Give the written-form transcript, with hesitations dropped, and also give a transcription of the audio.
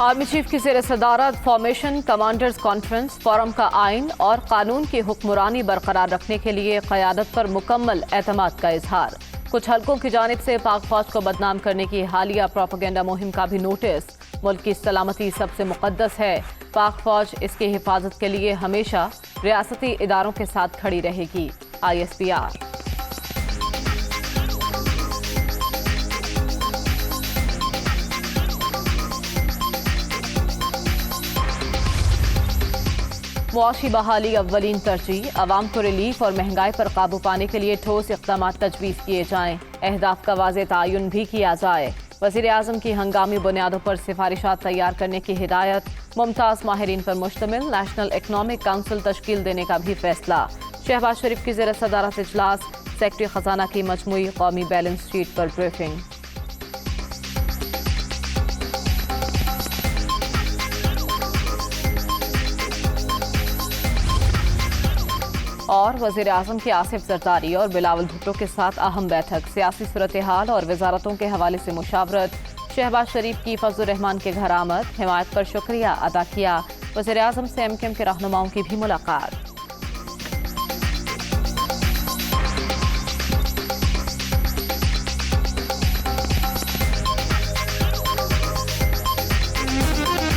Army chief की ज़ेर सदारत फॉर्मेशन कमांडर्स कॉन्फ्रेंस फॉरम का आइन और कानून की हुक्मरानी बरकरार रखने के लिए क़यादत पर मुकम्मल एतमाद का इजहार। कुछ हलकों की जानिब से पाक फौज को बदनाम करने की हालिया प्रोपेगेंडा मुहिम का भी नोटिस। मुल्क की सलामती सबसे मुक़द्दस है, पाक फौज इसकी हिफाजत के लिए हमेशा रियासती इदारों के साथ खड़ी रहेगी। ISPR। मुआशी बहाली अव्वलीन तरजीह, अवाम को रिलीफ और महंगाई पर काबू पाने के लिए ठोस इक़दाम तजवीज़ किए जाएँ। अहदाफ का वाज़ेह तयन भी किया जाए। वज़ीर आज़म की हंगामी बुनियादों पर सिफारिशात तैयार करने की हिदायत। मुमताज़ माहिरीन पर मुश्तमिल नेशनल इकनॉमिक काउंसिल तश्कील देने का भी फैसला। शहबाज शरीफ की ज़ेर सदारत इजलास, सेक्रेटरी ख़जाना की मजमूई कौमी बैलेंस शीट पर ब्रीफिंग। और वज़ीर आज़म के आसिफ ज़रदारी और बिलावल भुट्टो के साथ अहम बैठक। सियासी सूरत हाल और वजारतों के हवाले से मुशावरत। शहबाज शरीफ की फजलुर रहमान के घर आमद, हिमायत पर शुक्रिया अदा किया। वज़ीर आज़म से MKM के रहनुमाओं की भी मुलाकात।